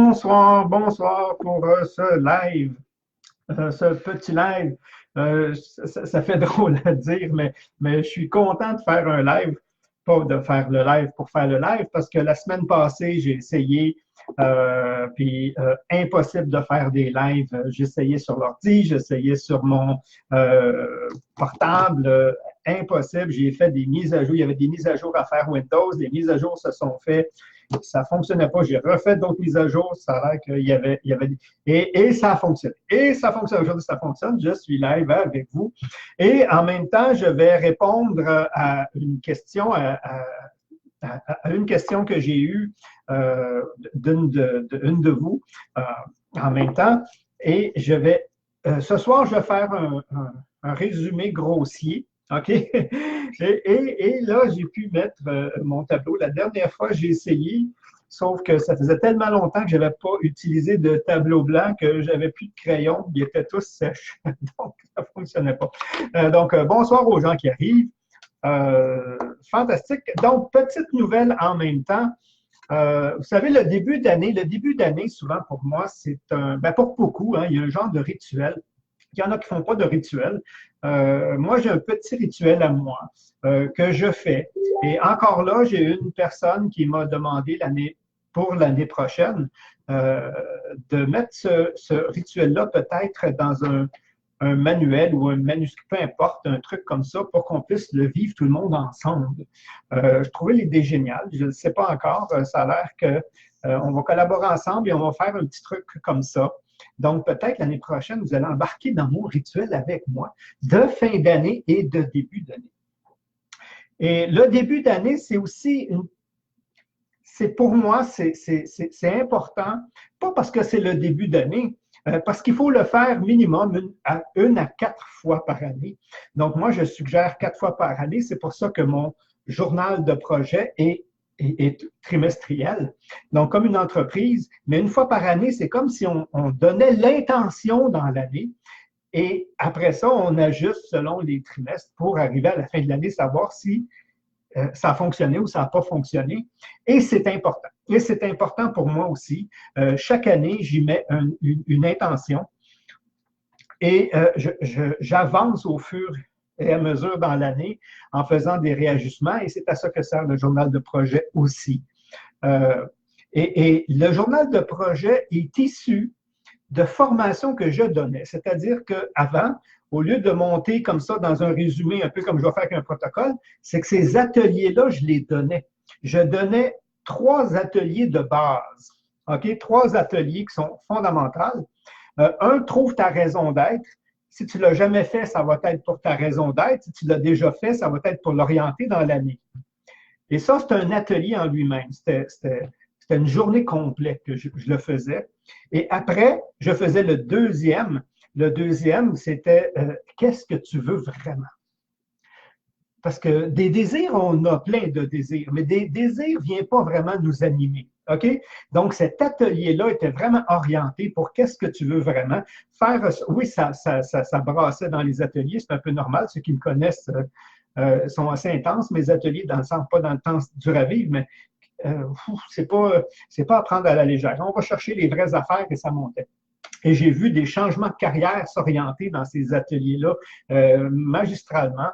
Bonsoir pour ce live, ce petit live. Ça fait drôle à dire, mais je suis content de faire un live, pas de faire le live pour faire le live, parce que la semaine passée, j'ai essayé, puis impossible de faire des lives. J'essayais sur l'ordi, j'essayais sur mon portable, impossible. J'ai fait des mises à jour. Il y avait des mises à jour à faire Windows. Les mises à jour se sont faites. Ça ne fonctionnait pas. J'ai refait d'autres mises à jour. Ça a l'air qu'il y avait et ça a fonctionné. Et ça fonctionne. Aujourd'hui, ça fonctionne. Je suis live avec vous. Et en même temps, je vais répondre à une question, à une question que j'ai eue d'une de vous en même temps. Et je vais, ce soir, je vais faire un résumé grossier. OK? Et là, j'ai pu mettre mon tableau. La dernière fois, j'ai essayé, sauf que ça faisait tellement longtemps que je n'avais pas utilisé de tableau blanc que j'avais plus de crayons. Ils étaient tous sèches. Donc, ça ne fonctionnait pas. Donc, bonsoir aux gens qui arrivent. Fantastique. Donc, petite nouvelle en même temps. Vous savez, le début d'année, souvent pour moi, c'est pour beaucoup, hein, il y a un genre de rituel. Il y en a qui ne font pas de rituel. Moi, j'ai un petit rituel à moi que je fais. Et encore là, j'ai une personne qui m'a demandé pour l'année prochaine de mettre ce rituel-là peut-être dans un manuel ou un manuscrit, peu importe, un truc comme ça, pour qu'on puisse le vivre tout le monde ensemble. Je trouvais l'idée géniale. Je ne sais pas encore. Ça a l'air qu'on va collaborer ensemble et on va faire un petit truc comme ça. Donc, peut-être l'année prochaine, vous allez embarquer dans mon rituel avec moi de fin d'année et de début d'année. Et le début d'année, c'est aussi pour moi, c'est important, pas parce que c'est le début d'année, parce qu'il faut le faire minimum une à 4 fois par année. Donc, moi, je suggère 4 fois par année. C'est pour ça que mon journal de projet est trimestriel. Donc, comme une entreprise, mais une fois par année, c'est comme si on donnait l'intention dans l'année. Et après ça, on ajuste selon les trimestres pour arriver à la fin de l'année, savoir si ça a fonctionné ou ça n'a pas fonctionné. Et c'est important. Et c'est important pour moi aussi. Chaque année, j'y mets une intention et j'avance au fur et à mesure dans l'année en faisant des réajustements et c'est à ça que sert le journal de projet aussi. Et le journal de projet est issu de formations que je donnais. C'est-à-dire qu'avant, au lieu de monter comme ça dans un résumé, un peu comme je vais faire avec un protocole, c'est que ces ateliers-là, je les donnais. Je donnais 3 ateliers de base. OK? 3 ateliers qui sont fondamentaux. Un, trouve ta raison d'être. Si tu ne l'as jamais fait, ça va être pour ta raison d'être. Si tu l'as déjà fait, ça va être pour l'orienter dans l'année. Et ça, c'est un atelier en lui-même. C'était une journée complète que je le faisais. Et après, je faisais le deuxième. Le deuxième, c'était qu'est-ce que tu veux vraiment? Parce que des désirs, on a plein de désirs, mais des désirs ne viennent pas vraiment nous animer. OK? Donc, cet atelier-là était vraiment orienté pour qu'est-ce que tu veux vraiment faire. Oui, ça brassait dans les ateliers, c'est un peu normal. Ceux qui me connaissent sont assez intenses, mes ateliers, dans le sens, pas dans le temps dur à vivre, mais c'est pas à prendre à la légère. On va chercher les vraies affaires et ça montait. Et j'ai vu des changements de carrière s'orienter dans ces ateliers-là magistralement,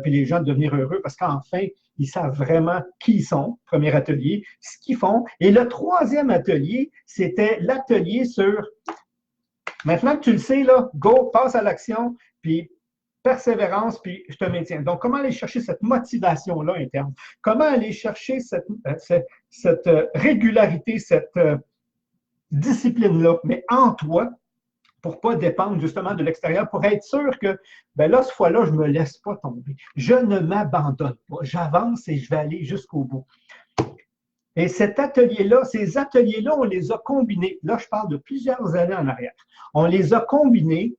puis les gens devenir heureux parce qu'enfin, ils savent vraiment qui ils sont, premier atelier, ce qu'ils font. Et le troisième atelier, c'était l'atelier sur, maintenant que tu le sais, là, go, passe à l'action, puis persévérance, puis je te maintiens. Donc, comment aller chercher cette motivation-là interne? Comment aller chercher cette régularité, cette discipline-là, mais en toi, pour ne pas dépendre justement de l'extérieur, pour être sûr que, ben là, cette fois-là, je ne me laisse pas tomber. Je ne m'abandonne pas. J'avance et je vais aller jusqu'au bout. Et cet atelier-là, ces ateliers-là, on les a combinés. Là, je parle de plusieurs années en arrière. On les a combinés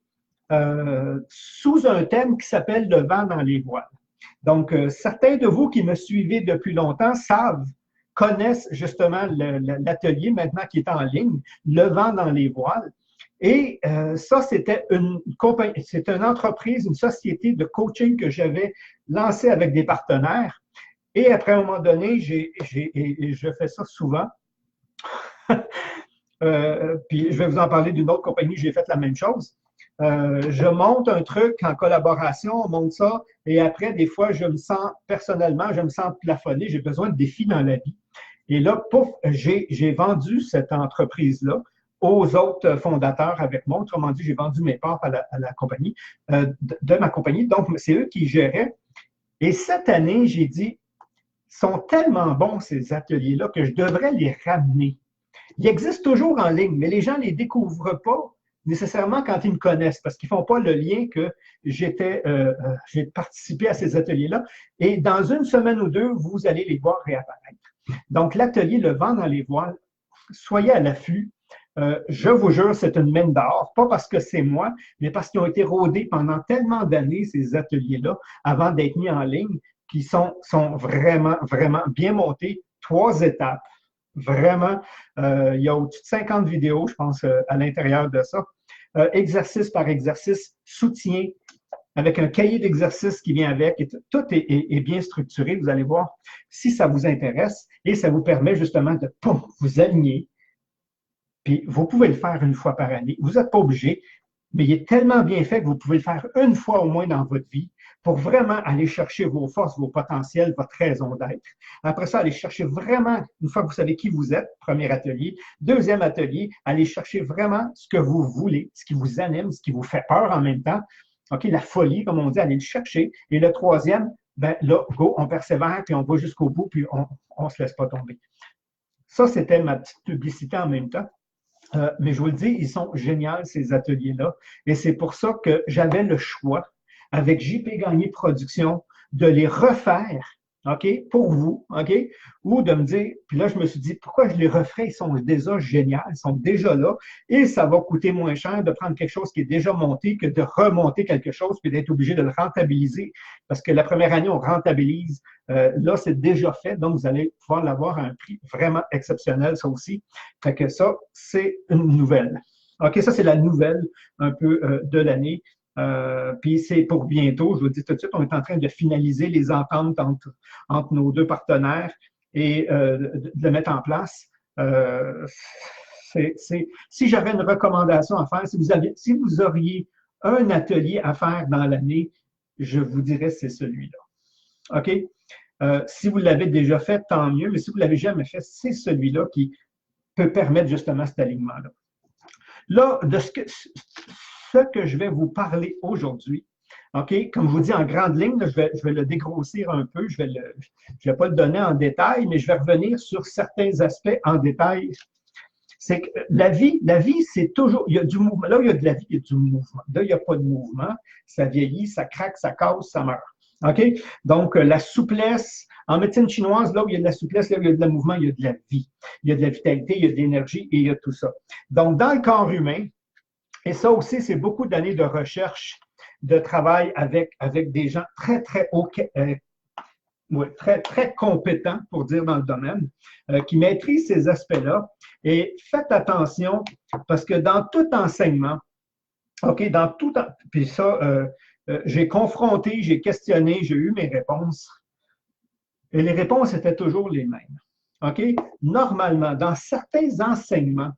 sous un thème qui s'appelle le vent dans les voiles. Donc, certains de vous qui me suivez depuis longtemps connaissent justement l'atelier maintenant qui est en ligne, le vent dans les voiles. Et ça, c'était une entreprise, une société de coaching que j'avais lancée avec des partenaires. Et après, à un moment donné, je fais ça souvent. puis je vais vous en parler d'une autre compagnie, j'ai fait la même chose. Je monte un truc en collaboration, on monte ça, et après, des fois, je me sens, personnellement, je me sens plafonné, j'ai besoin de défis dans la vie. Et là, pouf, j'ai vendu cette entreprise-là aux autres fondateurs avec moi. Autrement dit, j'ai vendu mes parts à la compagnie, de ma compagnie. Donc, c'est eux qui géraient. Et cette année, j'ai dit, sont tellement bons ces ateliers-là que je devrais les ramener. Ils existent toujours en ligne, mais les gens ne les découvrent pas nécessairement quand ils me connaissent, parce qu'ils ne font pas le lien que j'ai participé à ces ateliers-là. Et dans une semaine ou deux, vous allez les voir réapparaître. Donc, l'atelier Le vent dans les voiles, soyez à l'affût. Je vous jure, c'est une mine d'or, pas parce que c'est moi, mais parce qu'ils ont été rodés pendant tellement d'années, ces ateliers-là, avant d'être mis en ligne, qui sont vraiment, vraiment bien montés. 3 étapes. Vraiment, il y a au-dessus de 50 vidéos, je pense, à l'intérieur de ça. Exercice par exercice, soutien, avec un cahier d'exercices qui vient avec. Et tout est bien structuré, vous allez voir, si ça vous intéresse. Et ça vous permet justement de vous aligner. Puis vous pouvez le faire une fois par année. Vous n'êtes pas obligé, mais il est tellement bien fait que vous pouvez le faire une fois au moins dans votre vie pour vraiment aller chercher vos forces, vos potentiels, votre raison d'être. Après ça, aller chercher vraiment, une fois que vous savez qui vous êtes, premier atelier. Deuxième atelier, aller chercher vraiment ce que vous voulez, ce qui vous anime, ce qui vous fait peur en même temps. OK, la folie, comme on dit, aller le chercher. Et le troisième, ben là, go, on persévère, puis on va jusqu'au bout, puis on ne se laisse pas tomber. Ça, c'était ma petite publicité en même temps. Mais je vous le dis, ils sont géniaux, ces ateliers-là. Et c'est pour ça que j'avais le choix, avec JP Gagné Production, de les refaire, OK, pour vous, OK, ou de me dire, puis là, je me suis dit, pourquoi je les referais? Ils sont déjà géniaux, ils sont déjà là, et ça va coûter moins cher de prendre quelque chose qui est déjà monté que de remonter quelque chose, puis d'être obligé de le rentabiliser, parce que la première année, on rentabilise. Là, c'est déjà fait, donc vous allez pouvoir l'avoir à un prix vraiment exceptionnel, ça aussi. Fait que ça, c'est une nouvelle. OK, ça, c'est la nouvelle un peu de l'année. Puis c'est pour bientôt, je vous dis tout de suite, on est en train de finaliser les ententes entre nos deux partenaires et de le mettre en place. Si j'avais une recommandation à faire, si vous auriez un atelier à faire dans l'année, je vous dirais c'est celui-là. OK? Si vous l'avez déjà fait, tant mieux, mais si vous ne l'avez jamais fait, c'est celui-là qui peut permettre justement cet alignement-là. Là, de ce que je vais vous parler aujourd'hui, OK, comme je vous dis en grande ligne, là, je vais le dégrossir un peu, je ne vais pas le donner en détail, mais je vais revenir sur certains aspects en détail. C'est que la vie, c'est toujours, il y a du mouvement. Là, il y a de la vie, il y a du mouvement. Là, il n'y a pas de mouvement. Ça vieillit, ça craque, ça casse, ça meurt. OK? Donc, la souplesse, en médecine chinoise, là où il y a de la souplesse, là où il y a de la mouvement, il y a de la vie. Il y a de la vitalité, il y a de l'énergie et il y a tout ça. Donc, dans le corps humain, et ça aussi, c'est beaucoup d'années de recherche, de travail avec des gens très, très hauts, très, très compétents, pour dire dans le domaine, qui maîtrisent ces aspects-là. Et faites attention, parce que dans tout enseignement, OK, puis ça, j'ai confronté, j'ai questionné, j'ai eu mes réponses, et les réponses étaient toujours les mêmes. OK? Normalement, dans certains enseignements,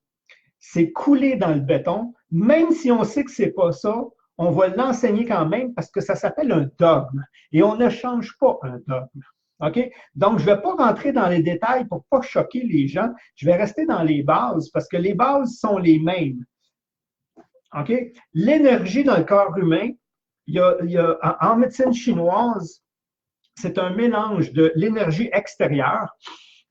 c'est coulé dans le béton, même si on sait que ce n'est pas ça, on va l'enseigner quand même parce que ça s'appelle un dogme. Et on ne change pas un dogme. OK? Donc, je ne vais pas rentrer dans les détails pour ne pas choquer les gens. Je vais rester dans les bases parce que les bases sont les mêmes. OK? L'énergie dans le corps humain, en médecine chinoise, c'est un mélange de l'énergie extérieure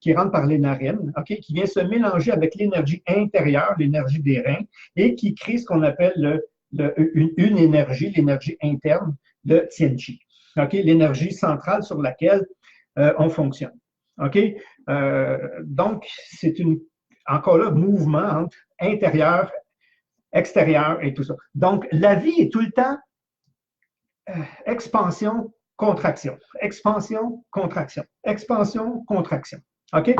qui rentre par les narines, OK, qui vient se mélanger avec l'énergie intérieure, l'énergie des reins, et qui crée ce qu'on appelle une énergie, l'énergie interne, le Tianqi. OK, l'énergie centrale sur laquelle on fonctionne. OK? Donc, c'est encore là, mouvement entre intérieur, extérieur et tout ça. Donc, la vie est tout le temps expansion, contraction, expansion, contraction, expansion, contraction. OK?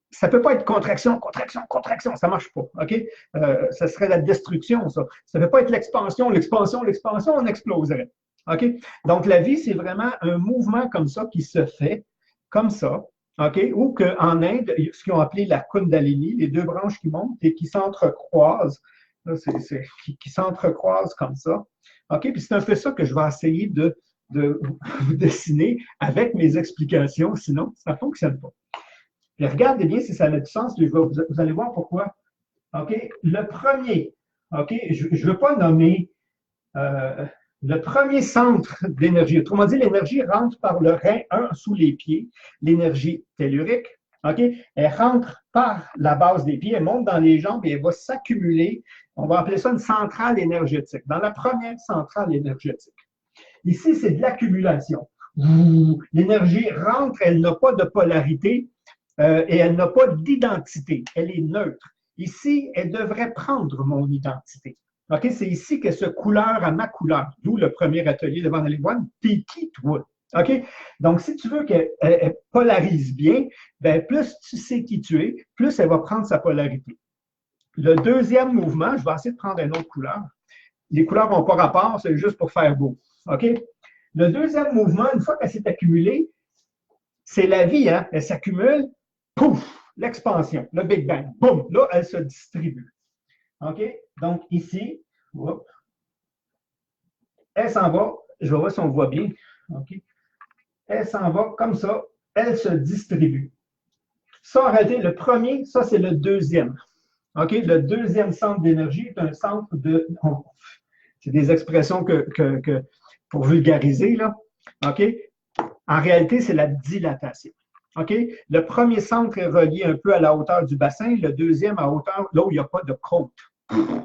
Ça ne peut pas être contraction, contraction, contraction, ça ne marche pas. OK? Ça serait la destruction, ça. Ça ne peut pas être l'expansion, l'expansion, l'expansion, on exploserait. OK? Donc, la vie, c'est vraiment un mouvement comme ça qui se fait, comme ça. OK? Ou qu'en Inde, ce qu'ils ont appelé la Kundalini, les deux branches qui montent et qui s'entrecroisent. Là, qui s'entrecroisent comme ça. OK? Puis c'est un peu ça que je vais essayer de vous dessiner avec mes explications, sinon ça ne fonctionne pas. Et regardez bien si ça a du sens, vous allez voir pourquoi. OK? Le premier, OK? Je ne veux pas nommer euh, le premier centre d'énergie. Autrement dit, l'énergie rentre par le rein 1 sous les pieds, l'énergie tellurique. OK? Elle rentre par la base des pieds, elle monte dans les jambes et elle va s'accumuler. On va appeler ça une centrale énergétique. Dans la première centrale énergétique. Ici, c'est de l'accumulation. L'énergie rentre, elle n'a pas de polarité et elle n'a pas d'identité. Elle est neutre. Ici, elle devrait prendre mon identité. OK? C'est ici que ce couleur à ma couleur, d'où le premier atelier de Van Leeuwen. T'es qui, toi? OK? Donc, si tu veux qu'elle polarise bien, ben, plus tu sais qui tu es, plus elle va prendre sa polarité. Le deuxième mouvement, je vais essayer de prendre une autre couleur. Les couleurs n'ont pas rapport, c'est juste pour faire beau. OK? Le deuxième mouvement, une fois qu'elle s'est accumulée, c'est la vie, hein? Elle s'accumule, pouf, l'expansion, le Big Bang, boum, là, elle se distribue. OK? Donc, ici, hop, elle s'en va, je vais voir si on voit bien. OK? Elle s'en va comme ça, elle se distribue. Ça, en réalité, le premier, ça, c'est le deuxième. OK? Le deuxième centre d'énergie est un centre de. C'est des expressions pour vulgariser, là. OK? En réalité, c'est la dilatation. OK? Le premier centre est relié un peu à la hauteur du bassin, le deuxième à hauteur, là où il n'y a pas de côte.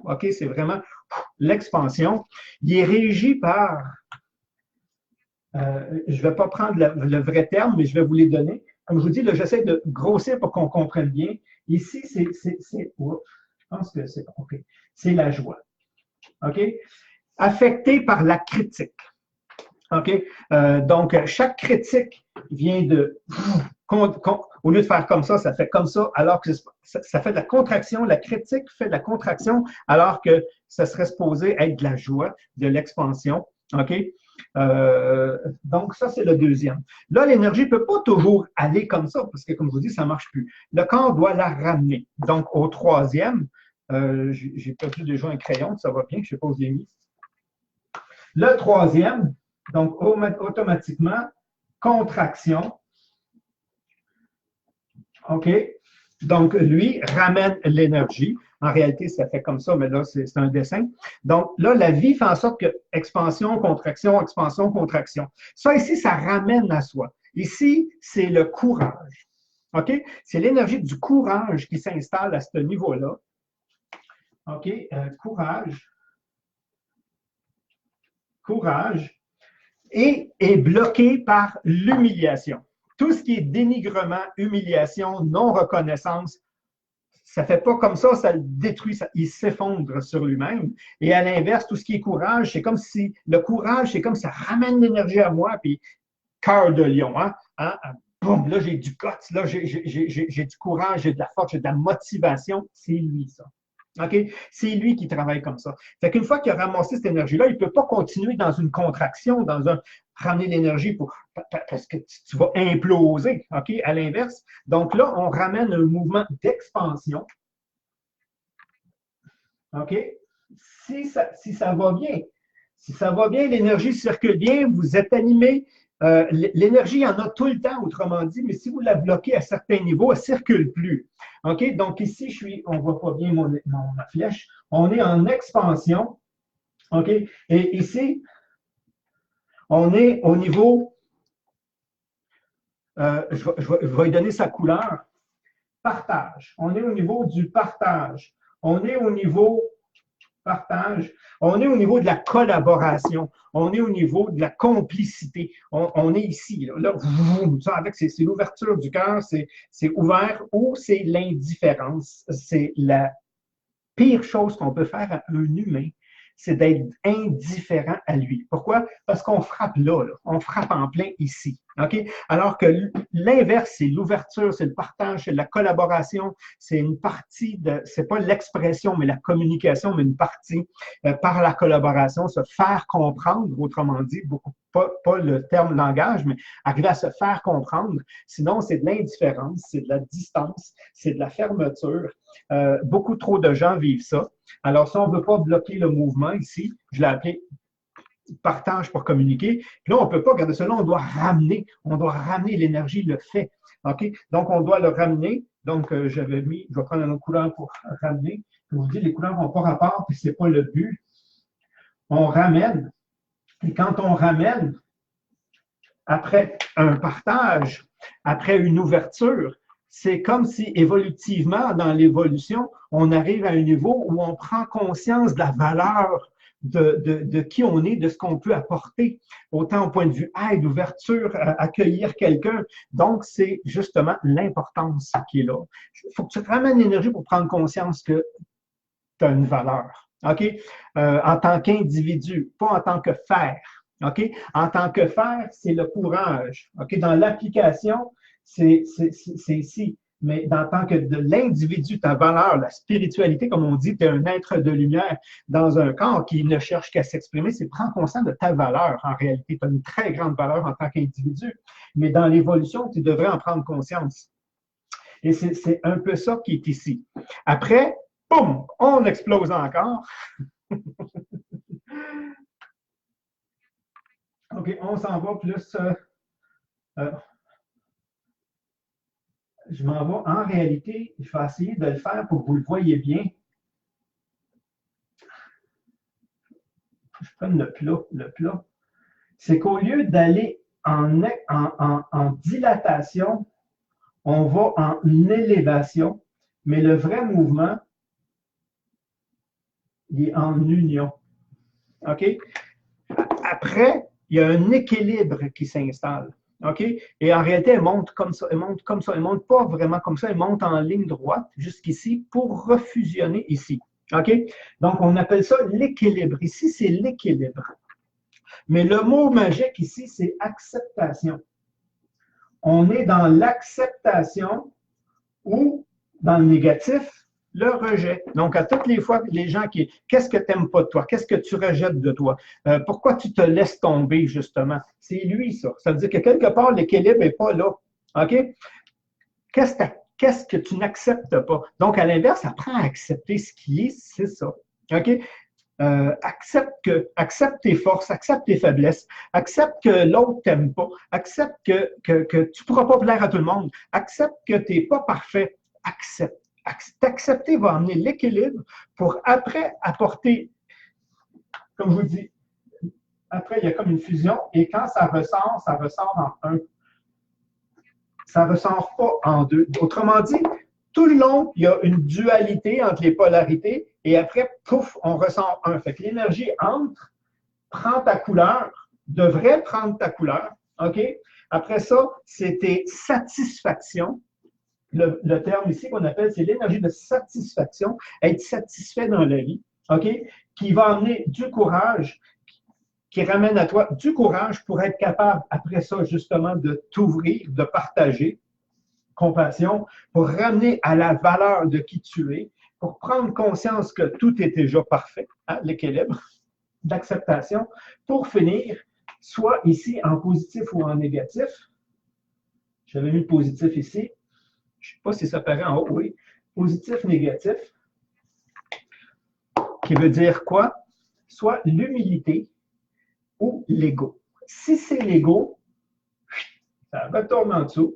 OK? C'est vraiment l'expansion. Il est régi par, je ne vais pas prendre le vrai terme, mais je vais vous les donner. Comme je vous dis, j'essaie de grossir pour qu'on comprenne bien. Ici, je pense que c'est OK. C'est la joie. OK? Affecté par la critique. OK? Donc, chaque critique vient de. Au lieu de faire comme ça fait comme ça, alors que ça fait de la contraction. La critique fait de la contraction, alors que ça serait supposé être de la joie, de l'expansion. OK? Donc, ça, c'est le deuxième. Là, l'énergie ne peut pas toujours aller comme ça, parce que, comme je vous dis, ça ne marche plus. Le corps doit la ramener. Donc, au troisième, j'ai perdu déjà un crayon, ça va bien, je ne sais pas où je l'ai mis. Le troisième, donc automatiquement, contraction. OK? Donc, lui ramène l'énergie. En réalité, ça fait comme ça, mais là, c'est un dessin. Donc, là, la vie fait en sorte que expansion, contraction, expansion, contraction. Ça, ici, ça ramène à soi. Ici, c'est le courage. OK? C'est l'énergie du courage qui s'installe à ce niveau-là. OK? Courage. Courage. Et est bloqué par l'humiliation. Tout ce qui est dénigrement, humiliation, non-reconnaissance, ça ne fait pas comme ça le détruit, il s'effondre sur lui-même. Et à l'inverse, tout ce qui est courage, c'est comme si le courage, c'est comme ça ramène l'énergie à moi, puis cœur de lion, hein? Boum, là, j'ai du guts, là, j'ai du courage, j'ai de la force, j'ai de la motivation. C'est lui, ça. OK? C'est lui qui travaille comme ça. Fait qu'une fois qu'il a ramassé cette énergie-là, il ne peut pas continuer dans une contraction, ramener l'énergie parce que tu vas imploser, OK? À l'inverse. Donc là, on ramène un mouvement d'expansion. OK? Si ça va bien, si ça va bien, l'énergie circule bien, vous êtes animé. L'énergie, il y en a tout le temps, autrement dit, mais si vous la bloquez à certains niveaux, elle ne circule plus. OK? Donc ici, on ne voit pas bien ma flèche. On est en expansion. OK? Et ici, on est au niveau, je vais lui donner sa couleur, partage. On est au niveau du partage. On est au niveau partage. On est au niveau de la collaboration. On est au niveau de la complicité. On est ici. Là, avec c'est l'ouverture du cœur, c'est ouvert ou c'est l'indifférence. C'est la pire chose qu'on peut faire à un humain, c'est d'être indifférent à lui. Pourquoi? Parce qu'on frappe là, on frappe en plein ici. OK? Alors que l'inverse, c'est l'ouverture, c'est le partage, c'est la collaboration, c'est une partie de, c'est pas l'expression, mais la communication, mais une partie par la collaboration, se faire comprendre, autrement dit, beaucoup, pas le terme langage, mais arriver à se faire comprendre. Sinon, c'est de l'indifférence, c'est de la distance, c'est de la fermeture. Beaucoup trop de gens vivent ça. Alors, si on ne veut pas bloquer le mouvement ici, je l'ai appelé partage pour communiquer. Puis là, on ne peut pas garder cela, on doit ramener l'énergie, le fait. OK? Donc, on doit le ramener. Donc, j'avais mis, je vais prendre une autre couleur pour ramener. Je vous dis, les couleurs n'ont pas rapport, puis ce n'est pas le but. On ramène. Et quand on ramène, après un partage, après une ouverture, c'est comme si évolutivement, dans l'évolution, on arrive à un niveau où on prend conscience de la valeur de qui on est, de ce qu'on peut apporter, autant au point de vue aide, ouverture, accueillir quelqu'un. Donc, c'est justement l'importance qui est là. Il faut que tu te ramènes l'énergie pour prendre conscience que tu as une valeur. OK? En tant qu'individu, pas en tant que faire. OK? En tant que faire, c'est le courage. OK? Dans l'application, c'est ici. Mais en tant que de l'individu, ta valeur, la spiritualité, comme on dit, tu es un être de lumière dans un corps qui ne cherche qu'à s'exprimer, c'est prendre conscience de ta valeur en réalité. Tu as une très grande valeur en tant qu'individu. Mais dans l'évolution, tu devrais en prendre conscience. Et c'est un peu ça qui est ici. Après, boum, on explose encore. OK, on s'en va plus. Je m'en vais. En réalité, je vais essayer de le faire pour que vous le voyez bien. Je prends le plat. Le plat. C'est qu'au lieu d'aller en dilatation, on va en élévation, mais le vrai mouvement, il est en union. OK? Après, il y a un équilibre qui s'installe. OK? Et en réalité, elle monte comme ça. Elle monte comme ça. Elle monte pas vraiment comme ça. Elle monte en ligne droite jusqu'ici pour refusionner ici. OK? Donc, on appelle ça l'équilibre. Ici, c'est l'équilibre. Mais le mot magique ici, c'est acceptation. On est dans l'acceptation ou dans le négatif, le rejet. Donc, à toutes les fois, les gens qui, qu'est-ce que tu n'aimes pas de toi? Qu'est-ce que tu rejettes de toi? Pourquoi tu te laisses tomber, justement? C'est lui, ça. Ça veut dire que quelque part, l'équilibre n'est pas là. OK? Qu'est-ce que tu n'acceptes pas? Donc, à l'inverse, apprends à accepter ce qui est, c'est ça. OK? Accepte tes forces, accepte tes faiblesses, accepte que l'autre t'aime pas, accepte que tu ne pourras pas plaire à tout le monde, accepte que tu n'es pas parfait, accepte. T'accepter va amener l'équilibre pour après apporter, comme je vous dis, après il y a comme une fusion et quand ça ressort en un. Ça ne ressort pas en deux. Autrement dit, tout le long, il y a une dualité entre les polarités et après, pouf, on ressort un. Fait que l'énergie entre, prend ta couleur, devrait prendre ta couleur, OK? Après ça, c'était satisfaction. Le terme ici qu'on appelle, c'est l'énergie de satisfaction, être satisfait dans la vie, OK? Qui va amener du courage, qui ramène à toi du courage pour être capable, après ça, justement, de t'ouvrir, de partager, compassion, pour ramener à la valeur de qui tu es, pour prendre conscience que tout est déjà parfait, hein, l'équilibre, d'acceptation, pour finir, soit ici en positif ou en négatif. J'avais mis positif ici. Je ne sais pas si ça paraît en haut, oui. Positif, négatif, qui veut dire quoi? Soit l'humilité ou l'ego. Si c'est l'ego, ça retourne en dessous.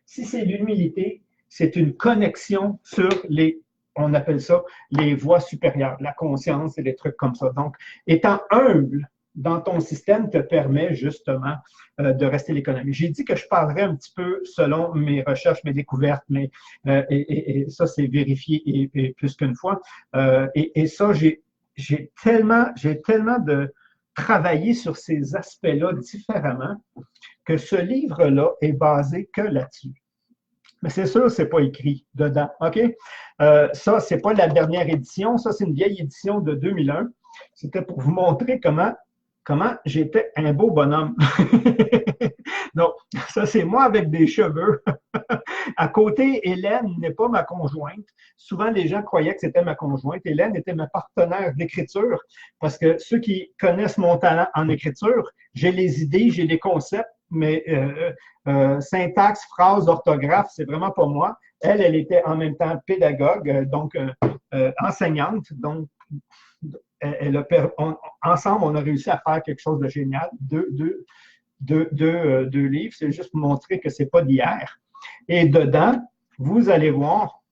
Si c'est l'humilité, c'est une connexion sur les, on appelle ça, les voies supérieures, la conscience et des trucs comme ça. Donc, étant humble dans ton système te permet justement de rester l'économie. J'ai dit que je parlerais un petit peu selon mes recherches, mes découvertes, mais et ça, c'est vérifié et plus qu'une fois. Et ça, j'ai tellement de travaillé sur ces aspects-là différemment que ce livre-là est basé que là-dessus. Mais c'est sûr, ce n'est pas écrit dedans. OK? Ça, ce n'est pas la dernière édition. Ça, c'est une vieille édition de 2001. C'était pour vous montrer comment j'étais un beau bonhomme. Non, ça c'est moi avec des cheveux. À côté, Hélène n'est pas ma conjointe. Souvent, les gens croyaient que c'était ma conjointe. Hélène était ma partenaire d'écriture parce que ceux qui connaissent mon talent en écriture, j'ai les idées, j'ai les concepts, mais syntaxe, phrase, orthographe, c'est vraiment pas moi. Elle, elle était en même temps pédagogue, donc enseignante. Donc, ensemble, on a réussi à faire quelque chose de génial. Deux livres. C'est juste pour montrer que c'est pas d'hier. Et dedans, vous allez voir,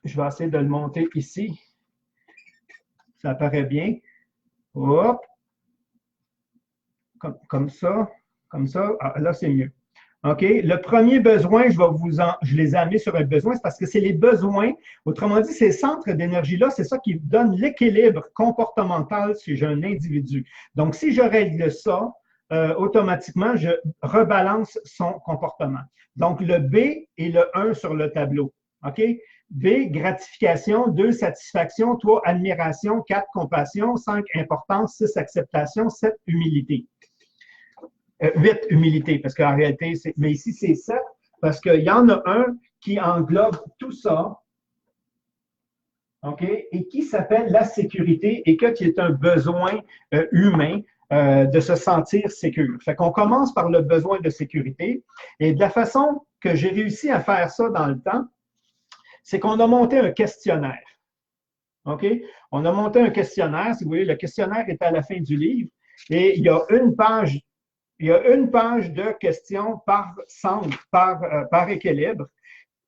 je vais essayer de le monter ici. Ça apparaît bien. Hop. Comme ça. Comme ça. Ah, là, c'est mieux. OK? Le premier besoin, je les ai amenés sur un besoin, c'est parce que c'est les besoins. Autrement dit, ces centres d'énergie-là, c'est ça qui donne l'équilibre comportemental chez un individu. Donc, si je règle ça, automatiquement, je rebalance son comportement. Donc, le B et le 1 sur le tableau. OK? B, gratification. 2, satisfaction. 3, admiration. 4, compassion. 5, importance. 6, acceptation. 7, humilité. 8, humilité, parce qu'en réalité, mais ici, c'est 7, parce qu'il y en a un qui englobe tout ça, OK, et qui s'appelle la sécurité et qui est un besoin humain de se sentir sécure. Fait qu'on commence par le besoin de sécurité. Et de la façon que j'ai réussi à faire ça dans le temps, c'est qu'on a monté un questionnaire. OK? On a monté un questionnaire. Si vous voyez, le questionnaire est à la fin du livre. Et il y a une page de questions par centre, par équilibre.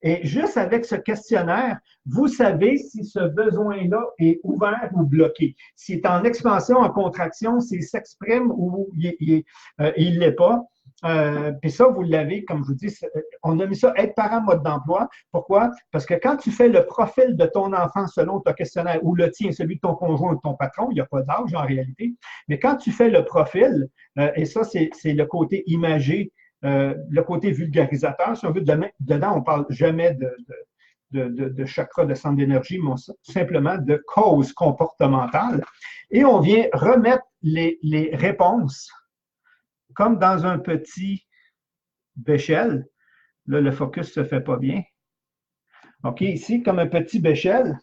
Et juste avec ce questionnaire, vous savez si ce besoin-là est ouvert ou bloqué. S'il est en expansion, en contraction, s'il s'exprime ou il ne l'est pas. Puis ça, vous l'avez, comme je vous dis, on a mis ça être parent mode d'emploi. Pourquoi? Parce que quand tu fais le profil de ton enfant selon ton questionnaire, ou le tien, celui de ton conjoint ou de ton patron, il n'y a pas d'âge en réalité, mais quand tu fais le profil, et ça, c'est le côté imagé, le côté vulgarisateur, si on veut, dedans, on ne parle jamais de chakra, de centre d'énergie, mais simplement de cause comportementale. Et on vient remettre les réponses comme dans un petit béchel. Là, le focus ne se fait pas bien. OK, ici, comme un petit béchel.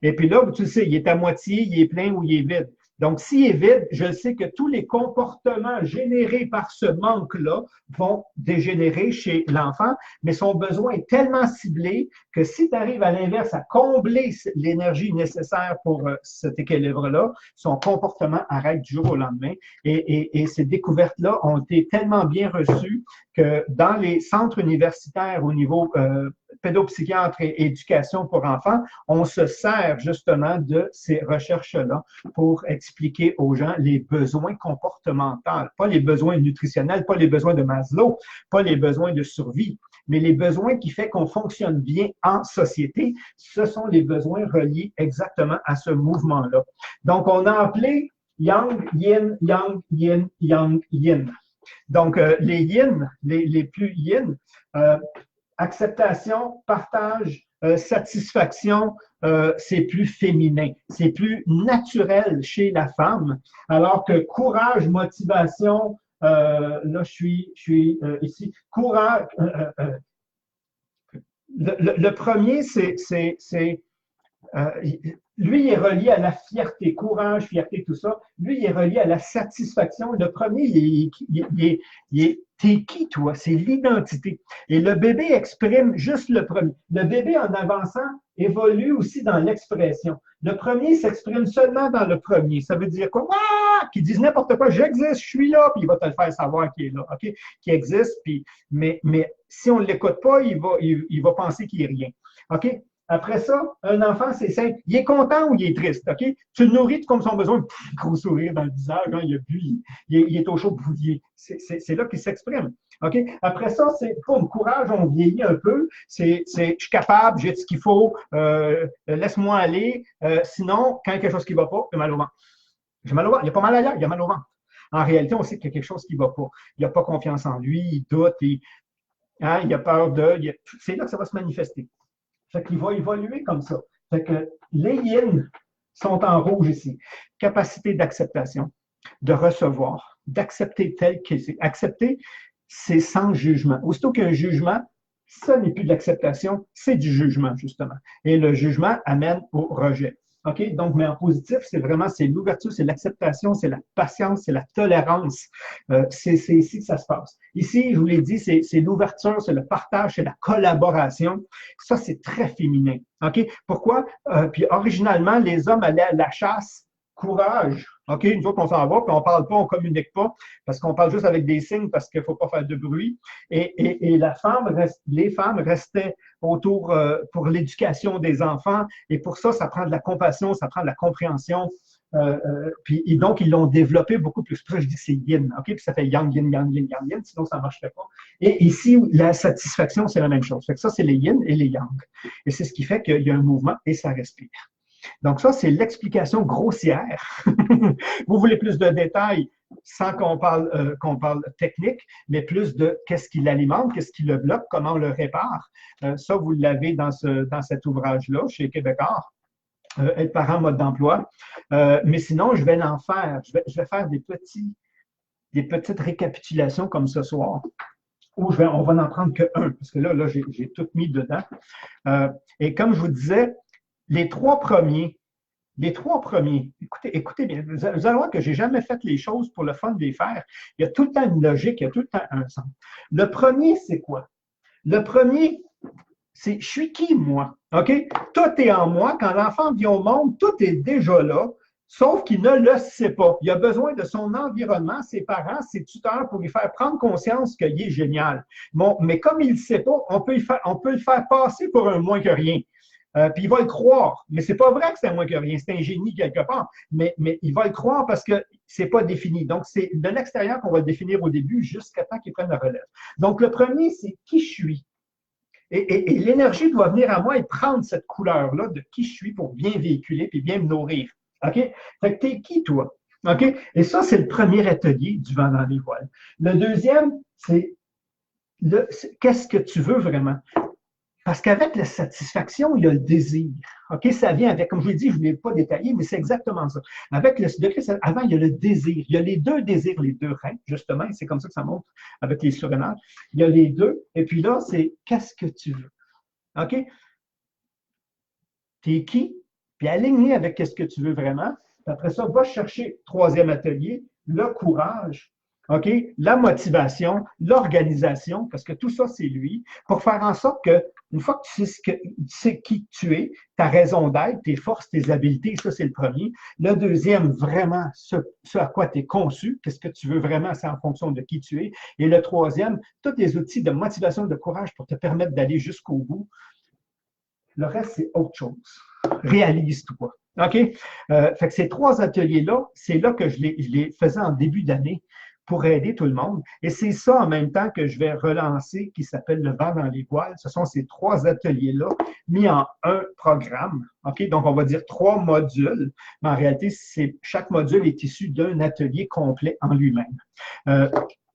Et puis là, tu sais, il est à moitié, il est plein ou il est vide. Donc, s'il est vide, je sais que tous les comportements générés par ce manque-là vont dégénérer chez l'enfant, mais son besoin est tellement ciblé que si tu arrives à l'inverse à combler l'énergie nécessaire pour cet équilibre-là, son comportement arrête du jour au lendemain. Et ces découvertes-là ont été tellement bien reçues que dans les centres universitaires au niveau pédopsychiatre et éducation pour enfants, on se sert justement de ces recherches-là pour expliquer aux gens les besoins comportementaux, pas les besoins nutritionnels, pas les besoins de Maslow, pas les besoins de survie, mais les besoins qui font qu'on fonctionne bien en société, ce sont les besoins reliés exactement à ce mouvement-là. Donc, on a appelé Yang, Yin, Yang, Yin, Yang, Yin. Donc, les yin, les plus yin, acceptation, partage, satisfaction, c'est plus féminin, c'est plus naturel chez la femme, alors que courage, motivation, là je suis ici, courage, le premier, lui, il est relié à la fierté, courage, fierté, tout ça. Lui, il est relié à la satisfaction. Le premier, il est t'es qui, toi? C'est l'identité. Et le bébé exprime juste le premier. Le bébé, en avançant, évolue aussi dans l'expression. Le premier s'exprime seulement dans le premier. Ça veut dire quoi? Ah! Qu'il dise n'importe quoi, j'existe, je suis là, puis il va te le faire savoir qu'il est là, OK? Qu'il existe, puis, mais si on ne l'écoute pas, il va penser qu'il n'est rien. OK? Après ça, un enfant, c'est simple. Il est content ou il est triste, OK? Tu le nourris comme son besoin, gros sourire dans le visage, hein, il a bu, il est au chaud, c'est là qu'il s'exprime. OK? Après ça, c'est pour le courage, on vieillit un peu. Je suis capable, j'ai ce qu'il faut, laisse-moi aller. Sinon, quand il y a quelque chose qui ne va pas, j'ai mal au ventre. J'ai mal au ventre. Il n'y a pas mal ailleurs, il y a mal au ventre. En réalité, on sait qu'il y a quelque chose qui ne va pas. Il n'a pas confiance en lui, il doute, il a peur de. C'est là que ça va se manifester. Fait qu'il va évoluer comme ça. Fait que les yin sont en rouge ici. Capacité d'acceptation, de recevoir, d'accepter tel qu'il est. Accepter c'est sans jugement. Aussitôt qu'il y a un jugement, ça n'est plus de l'acceptation, c'est du jugement, justement. Et le jugement amène au rejet. OK? Donc, mais en positif, c'est vraiment, c'est l'ouverture, c'est l'acceptation, c'est la patience, c'est la tolérance. C'est ici que ça se passe. Ici, je vous l'ai dit, c'est l'ouverture, c'est le partage, c'est la collaboration. Ça, c'est très féminin. OK? Pourquoi? Puis, originalement, les hommes allaient à la chasse, courage. OK? Nous autres, on s'en va, puis on ne parle pas, on ne communique pas, parce qu'on parle juste avec des signes, parce qu'il ne faut pas faire de bruit. Et les femmes restaient autour pour l'éducation des enfants. Et pour ça, ça prend de la compassion, ça prend de la compréhension. Et donc, ils l'ont développé beaucoup plus. Pour ça, je dis que c'est yin. OK? Puis ça fait yang, yin, yang, yin, yang, yin. Sinon, ça ne marcherait pas. Et ici, la satisfaction, c'est la même chose. Fait que ça, c'est les yin et les yang. Et c'est ce qui fait qu'il y a un mouvement et ça respire. Donc, ça, c'est l'explication grossière. Vous voulez plus de détails sans qu'on parle technique, mais plus de qu'est-ce qui l'alimente, qu'est-ce qui le bloque, comment on le répare. Ça, vous l'avez dans cet ouvrage-là, chez Québécois, Être parent, mode d'emploi. Mais sinon, je vais en faire. Je vais faire des petites récapitulations comme ce soir, où on va n'en prendre que un, parce que là j'ai tout mis dedans. Et comme je vous disais, les trois premiers, écoutez bien, vous allez voir que je n'ai jamais fait les choses pour le fun de les faire. Il y a tout le temps une logique, il y a tout le temps un sens. Le premier, c'est quoi? Le premier, c'est je suis qui, moi? OK? Tout est en moi. Quand l'enfant vient au monde, tout est déjà là, sauf qu'il ne le sait pas. Il a besoin de son environnement, ses parents, ses tuteurs pour lui faire prendre conscience qu'il est génial. Bon, mais comme il ne sait pas, on peut le faire passer pour un moins que rien. Puis il va le croire. Mais c'est pas vrai que c'est un moins que rien. C'est un génie quelque part. Mais il va le croire parce que c'est pas défini. Donc, c'est de l'extérieur qu'on va le définir au début jusqu'à temps qu'il prenne la relève. Donc, le premier, c'est qui je suis. Et l'énergie doit venir à moi et prendre cette couleur-là de qui je suis pour bien véhiculer puis bien me nourrir. OK? Fait que t'es qui, toi? OK? Et ça, c'est le premier atelier du vent dans les voiles. Le deuxième, c'est qu'est-ce que tu veux vraiment? Parce qu'avec la satisfaction, il y a le désir. OK? Ça vient avec, comme je vous l'ai dit, je ne l'ai pas détaillé, mais c'est exactement ça. Avec le degré, avant, il y a le désir. Il y a les deux désirs, les deux reins, justement, et c'est comme ça que ça monte avec les surrénales. Il y a les deux, et puis là, c'est qu'est-ce que tu veux? OK? T'es qui? Puis aligné avec qu'est-ce que tu veux vraiment. Puis après ça, va chercher troisième atelier, le courage. OK? La motivation, l'organisation, parce que tout ça, c'est lui, pour faire en sorte que, une fois que tu sais qui tu es, ta raison d'être, tes forces, tes habiletés, ça, c'est le premier. Le deuxième, vraiment, ce à quoi tu es conçu, qu'est-ce que tu veux vraiment, c'est en fonction de qui tu es. Et le troisième, tous les outils de motivation, de courage pour te permettre d'aller jusqu'au bout. Le reste, c'est autre chose. Réalise-toi. OK? Fait que ces trois ateliers-là, c'est là que je les faisais en début d'année pour aider tout le monde. Et c'est ça en même temps que je vais relancer qui s'appelle Le vent dans les voiles. Ce sont ces trois ateliers-là mis en un programme. OK? Donc, on va dire trois modules, mais en réalité, chaque module est issu d'un atelier complet en lui-même.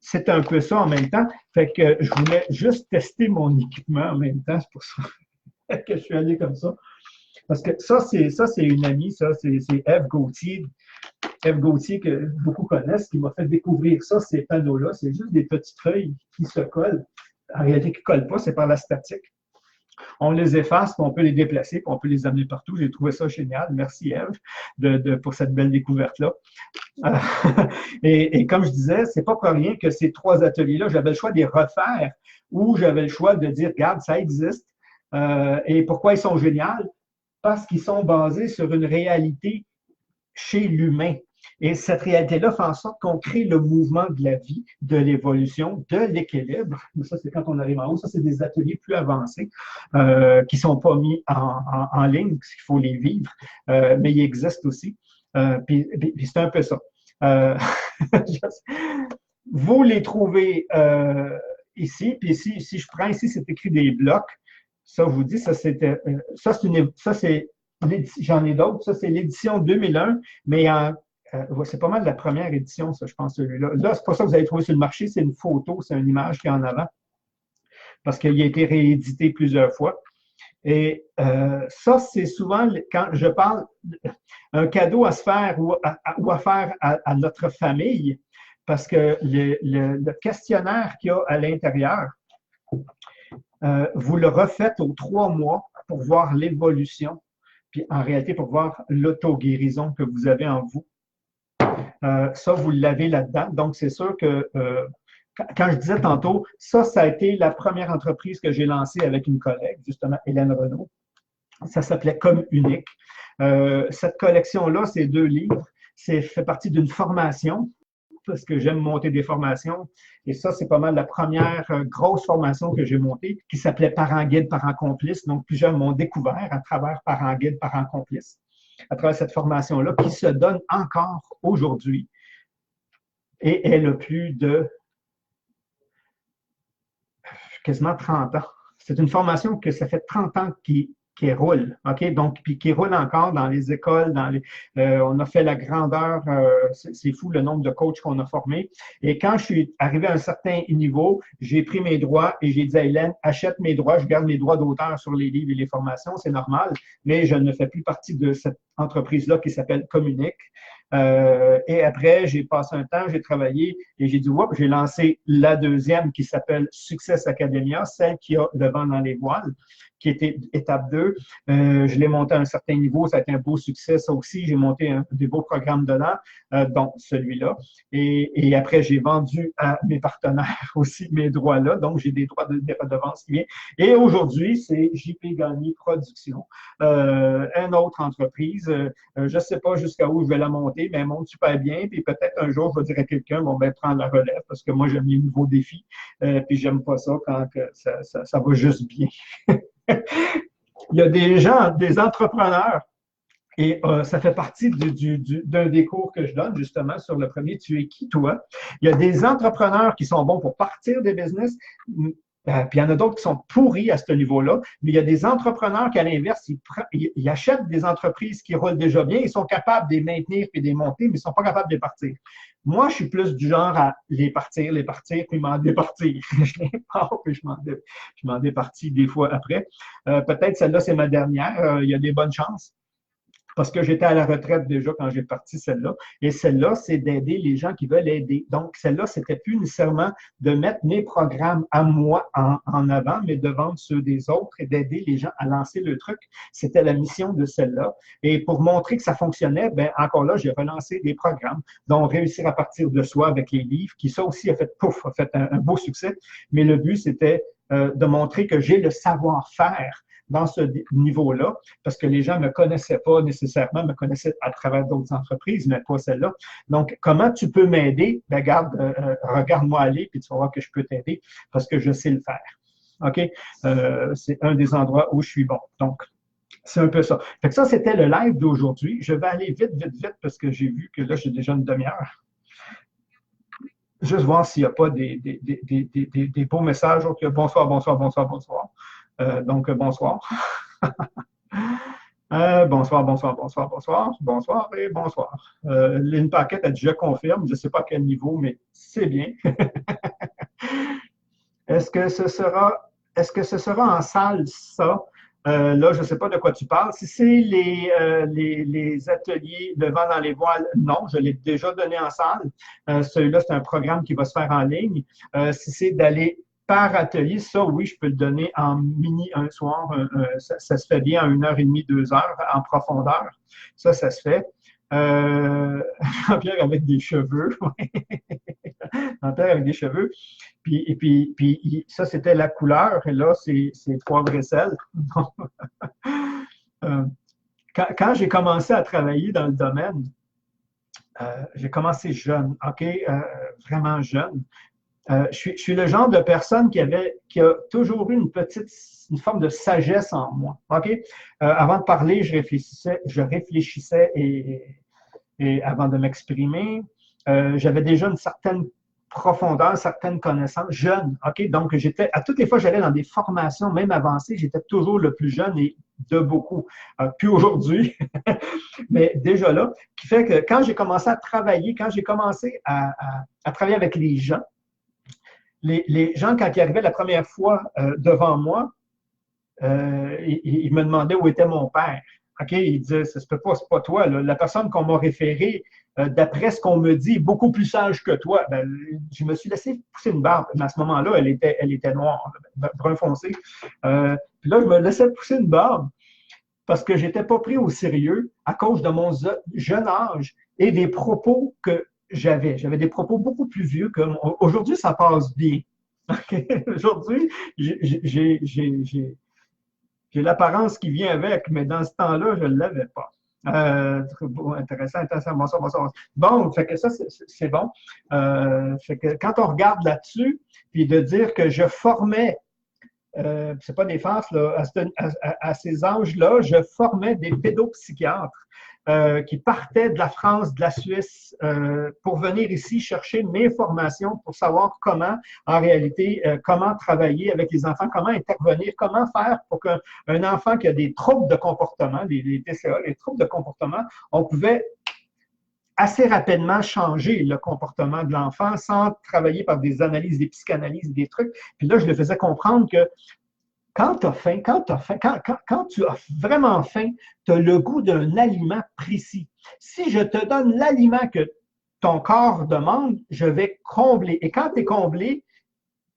C'est un peu ça en même temps. Fait que je voulais juste tester mon équipement en même temps. C'est pour ça que je suis allé comme ça. Parce que ça, c'est une amie, ça, c'est Ève Gauthier. Ève Gauthier, que beaucoup connaissent, qui m'a fait découvrir ça, ces panneaux-là. C'est juste des petites feuilles qui se collent. En réalité, qui ne collent pas, c'est par la statique. On les efface, puis on peut les déplacer, puis on peut les amener partout. J'ai trouvé ça génial. Merci, Ève, pour cette belle découverte-là. Et comme je disais, c'est pas pour rien que ces trois ateliers-là, j'avais le choix de les refaire ou j'avais le choix de dire, regarde, ça existe. Et pourquoi ils sont géniaux? Parce qu'ils sont basés sur une réalité chez l'humain. Et cette réalité-là fait en sorte qu'on crée le mouvement de la vie, de l'évolution, de l'équilibre. Ça, c'est quand on arrive en haut. Ça, c'est des ateliers plus avancés qui ne sont pas mis en ligne, parce qu'il faut les vivre, mais ils existent aussi. Puis c'est un peu ça. Vous les trouvez ici, puis si je prends ici, c'est écrit des blocs. Ça, je vous dis, j'en ai d'autres. Ça, c'est l'édition 2001, mais c'est pas mal la première édition, ça, je pense, celui-là. Là, c'est pas ça que vous allez trouver sur le marché, c'est une photo, c'est une image qui est en avant, parce qu'il a été réédité plusieurs fois. Et ça, c'est souvent, quand je parle, un cadeau à se faire ou à faire à notre famille, parce que le questionnaire qu'il y a à l'intérieur, vous le refaites aux 3 mois pour voir l'évolution, puis en réalité pour voir l'auto-guérison que vous avez en vous. Ça, vous l'avez là-dedans. Donc, c'est sûr que quand je disais tantôt, ça a été la première entreprise que j'ai lancée avec une collègue, justement, Hélène Renaud. Ça s'appelait Comme Unique. Cette collection-là, c'est 2 livres. C'est fait partie d'une formation, parce que j'aime monter des formations. Et ça, c'est pas mal la première grosse formation que j'ai montée, qui s'appelait Parents guide, parents complices. Donc, plusieurs m'ont découvert à travers Parents guide, parents complices, à travers cette formation-là, qui se donne encore aujourd'hui. Et elle a plus de quasiment 30 ans. C'est une formation que ça fait 30 ans qui roule, OK? Donc, puis qui roule encore dans les écoles, on a fait la grandeur, c'est fou le nombre de coachs qu'on a formés. Et quand je suis arrivé à un certain niveau, j'ai pris mes droits et j'ai dit à Hélène, achète mes droits, je garde mes droits d'auteur sur les livres et les formations, c'est normal, mais je ne fais plus partie de cette entreprise-là qui s'appelle Communique. Et après, j'ai passé un temps, j'ai travaillé et j'ai dit, oups, j'ai lancé la deuxième qui s'appelle Success Academia, celle qui a le vent dans les voiles, qui était étape 2. Je l'ai monté à un certain niveau, ça a été un beau succès, ça aussi. J'ai monté des beaux programmes dedans, dont celui-là. Et après, j'ai vendu à mes partenaires aussi mes droits-là, donc j'ai des droits de redevance qui viennent. Et aujourd'hui, c'est JP Gagné Production, une autre entreprise. Je ne sais pas jusqu'à où je vais la monter, mais elle monte super bien. Puis peut-être un jour, je vais dire à quelqu'un, bon, ben, prendre la relève, parce que moi, j'aime les nouveaux défis. Puis j'aime pas ça quand ça va juste bien. Il y a des gens, des entrepreneurs, et ça fait partie d'un des cours que je donne, justement, sur le premier, tu es qui, toi? Il y a des entrepreneurs qui sont bons pour partir des business, puis il y en a d'autres qui sont pourris à ce niveau-là, mais il y a des entrepreneurs qui, à l'inverse, ils achètent des entreprises qui roulent déjà bien, ils sont capables de les maintenir et de les monter, mais ils ne sont pas capables de les partir. Moi, je suis plus du genre à les partir, puis m'en départir. Je les pars, puis je m'en départis des fois après. Peut-être celle-là, c'est ma dernière. Il y a des bonnes chances. Parce que j'étais à la retraite déjà quand j'ai parti celle-là. Et celle-là, c'est d'aider les gens qui veulent aider. Donc, celle-là, c'était plus nécessairement de mettre mes programmes à moi en avant, mais de vendre ceux des autres et d'aider les gens à lancer le truc. C'était la mission de celle-là. Et pour montrer que ça fonctionnait, ben encore là, j'ai relancé des programmes, dont Réussir à partir de soi avec les livres, qui ça aussi a fait un beau succès. Mais le but, c'était de montrer que j'ai le savoir-faire dans ce niveau-là, parce que les gens ne me connaissaient pas nécessairement, me connaissaient à travers d'autres entreprises, mais pas celle-là. Donc, comment tu peux m'aider? Ben, regarde-moi aller, puis tu vas voir que je peux t'aider, parce que je sais le faire. OK? C'est un des endroits où je suis bon. Donc, c'est un peu ça. Fait que ça, c'était le live d'aujourd'hui. Je vais aller vite, parce que j'ai vu que là, j'ai déjà une demi-heure. Juste voir s'il n'y a pas des beaux messages. OK, bonsoir. Donc, bonsoir. Bonsoir et bonsoir. Lynn Paquette a dit je confirme, je ne sais pas à quel niveau, mais c'est bien. Est-ce que ce sera en salle, ça? Là, je ne sais pas de quoi tu parles. Si c'est les ateliers de vent dans les voiles, non, je l'ai déjà donné en salle. Celui-là, c'est un programme qui va se faire en ligne. Si c'est d'aller par atelier, ça, oui, je peux le donner en mini un soir. Ça se fait bien en 1h30, 2 heures en profondeur. Ça se fait. Jean-Pierre avec des cheveux. Jean-Pierre avec des cheveux. Puis ça, c'était la couleur. Et là, c'est poivre et sel. Quand j'ai commencé à travailler dans le domaine, j'ai commencé jeune, OK? Vraiment jeune. Je suis le genre de personne qui a toujours eu une forme de sagesse en moi. OK? Avant de parler, je réfléchissais et avant de m'exprimer, j'avais déjà une certaine profondeur, certaines connaissances, jeune. OK? Donc, à toutes les fois, j'allais dans des formations, même avancées, j'étais toujours le plus jeune et de beaucoup. Plus aujourd'hui, mais déjà là, qui fait que quand j'ai commencé à travailler, quand j'ai commencé à travailler avec les gens, les gens, quand ils arrivaient la première fois devant moi, ils me demandaient où était mon père. OK? Il disait, ça se peut pas, c'est pas toi, là. La personne qu'on m'a référée, d'après ce qu'on me dit, est beaucoup plus sage que toi. Ben, je me suis laissé pousser une barbe. Mais à ce moment-là, elle était noire, brun foncé. Puis là, je me laissais pousser une barbe parce que j'étais pas pris au sérieux à cause de mon jeune âge et des propos que j'avais. J'avais des propos beaucoup plus vieux que moi. Aujourd'hui, ça passe bien. Okay? Aujourd'hui, j'ai l'apparence qui vient avec, mais dans ce temps-là, je ne l'avais pas. Bon, intéressant, bonsoir, bonsoir. Bon, fait que ça, c'est bon. Fait que quand on regarde là-dessus, puis de dire que je formais, c'est pas des farces, là, à ces âges-là, je formais des pédopsychiatres qui partaient de la France, de la Suisse, pour venir ici chercher mes formations pour savoir comment, en réalité, comment travailler avec les enfants, comment intervenir, comment faire pour qu'un enfant qui a des troubles de comportement, les TCA, les troubles de comportement, on pouvait assez rapidement changer le comportement de l'enfant sans travailler par des analyses, des psychanalyses, des trucs. Puis là, je le faisais comprendre que quand tu as faim, quand tu as vraiment faim, tu as le goût d'un aliment précis. Si je te donne l'aliment que ton corps demande, je vais combler. Et quand tu es comblé,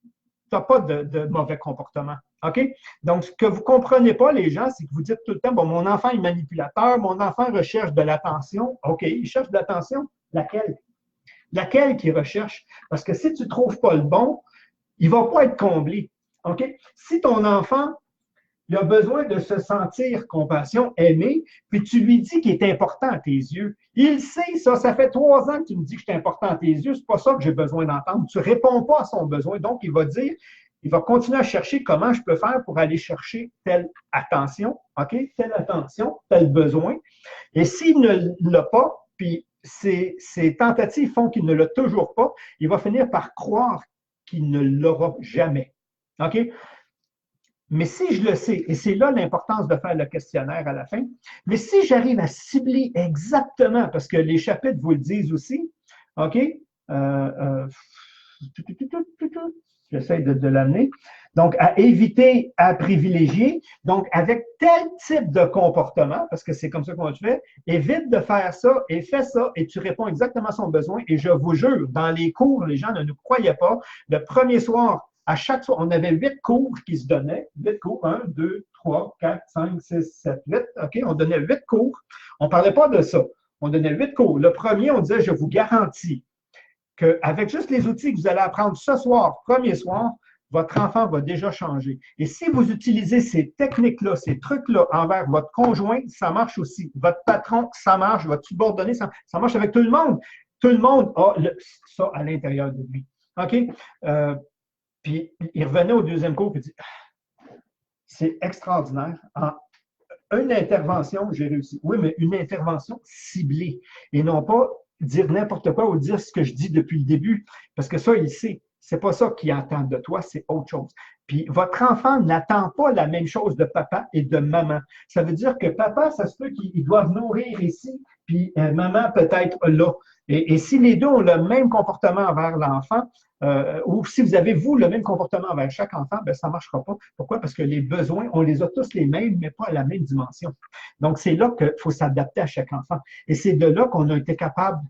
tu n'as pas de mauvais comportement. OK? Donc, ce que vous ne comprenez pas, les gens, c'est que vous dites tout le temps, bon, mon enfant est manipulateur, mon enfant recherche de l'attention. OK, il cherche de l'attention. Laquelle? Laquelle qu'il recherche? Parce que si tu ne trouves pas le bon, il ne va pas être comblé. OK? Si ton enfant il a besoin de se sentir compassion, aimé, puis tu lui dis qu'il est important à tes yeux. Il sait ça, ça fait 3 ans que tu me dis que je suis important à tes yeux, c'est pas ça que j'ai besoin d'entendre. Tu ne réponds pas à son besoin, donc il va dire, il va continuer à chercher comment je peux faire pour aller chercher telle attention, OK? Telle attention, tel besoin. Et s'il ne l'a pas, puis ses tentatives font qu'il ne l'a toujours pas, il va finir par croire qu'il ne l'aura jamais. OK? Mais si je le sais, et c'est là l'importance de faire le questionnaire à la fin, mais si j'arrive à cibler exactement, parce que les chapitres vous le disent aussi, OK? J'essaie de l'amener. Donc, à éviter, à privilégier. Donc, avec tel type de comportement, parce que c'est comme ça qu'on le fait, évite de faire ça et fais ça et tu réponds exactement à son besoin. Et je vous jure, dans les cours, les gens ne nous croyaient pas. Le premier soir, à chaque soir, on avait 8 cours qui se donnaient. 8 cours, 1, 2, 3, 4, 5, 6, 7, 8. OK? On donnait 8 cours. On ne parlait pas de ça. On donnait 8 cours. Le premier, on disait, je vous garantis qu'avec juste les outils que vous allez apprendre ce soir, premier soir, votre enfant va déjà changer. Et si vous utilisez ces techniques-là, ces trucs-là envers votre conjoint, ça marche aussi. Votre patron, ça marche. Votre subordonné, ça marche avec tout le monde. Tout le monde a ça à l'intérieur de lui. OK? Puis il revenait au deuxième cours et dit c'est extraordinaire. En une intervention, j'ai réussi. Oui, mais une intervention ciblée et non pas dire n'importe quoi ou dire ce que je dis depuis le début. Parce que ça, il sait. C'est pas ça qu'il entend de toi, c'est autre chose. Puis votre enfant n'attend pas la même chose de papa et de maman. Ça veut dire que papa, ça se peut qu'ils doivent nourrir ici, puis maman peut-être là. Et si les deux ont le même comportement envers l'enfant, ou si vous avez, vous, le même comportement envers chaque enfant, ben, ça ne marchera pas. Pourquoi? Parce que les besoins, on les a tous les mêmes, mais pas à la même dimension. Donc, c'est là qu'il faut s'adapter à chaque enfant. Et c'est de là qu'on a été capable,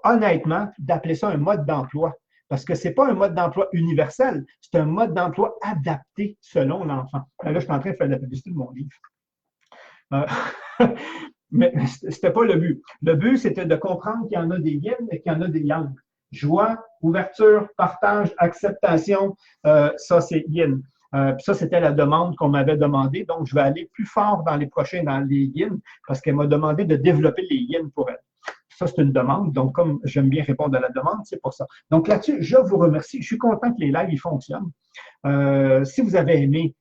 honnêtement, d'appeler ça un mode d'emploi. Parce que ce n'est pas un mode d'emploi universel, c'est un mode d'emploi adapté selon l'enfant. Là, je suis en train de faire la publicité de mon livre. Mais ce n'était pas le but. Le but, c'était de comprendre qu'il y en a des yin et qu'il y en a des yang. Joie, ouverture, partage, acceptation, ça c'est yin. Puis ça, c'était la demande qu'on m'avait demandé. Donc, je vais aller plus fort dans les prochains, dans les yin, parce qu'elle m'a demandé de développer les yin pour elle. Ça, c'est une demande. Donc, comme j'aime bien répondre à la demande, c'est pour ça. Donc, là-dessus, je vous remercie. Je suis content que les lives ils fonctionnent. Si vous avez aimé,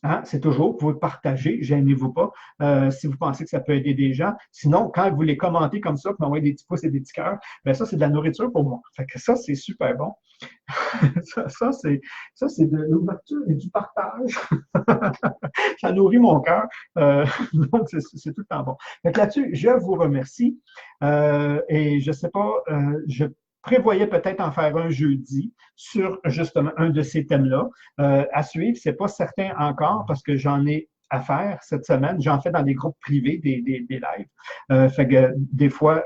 hein, c'est toujours, vous pouvez partager, gênez-vous pas, si vous pensez que ça peut aider des gens. Sinon, quand vous les commentez comme ça, vous m'envoyez des petits pouces et des petits cœurs, bien ça, c'est de la nourriture pour moi. Fait que ça, c'est super bon. ça, c'est de l'ouverture et du partage. Ça nourrit mon cœur. Donc, c'est tout le temps bon. Donc là-dessus, je vous remercie. Et je ne sais pas, je prévoyais peut-être en faire un jeudi sur justement un de ces thèmes-là à suivre. C'est pas certain encore parce que j'en ai à faire cette semaine. J'en fais dans des groupes privés, des lives. Fait que des fois,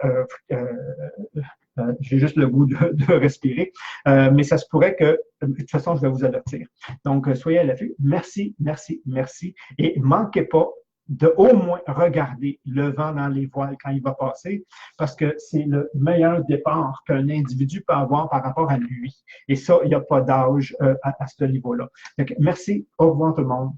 j'ai juste le goût de respirer. Mais ça se pourrait que, de toute façon, je vais vous avertir. Donc, soyez à l'affût. Merci, merci, merci. Et manquez pas de au moins regarder le vent dans les voiles quand il va passer, parce que c'est le meilleur départ qu'un individu peut avoir par rapport à lui. Et ça, il n'y a pas d'âge à ce niveau-là. Merci. Au revoir tout le monde.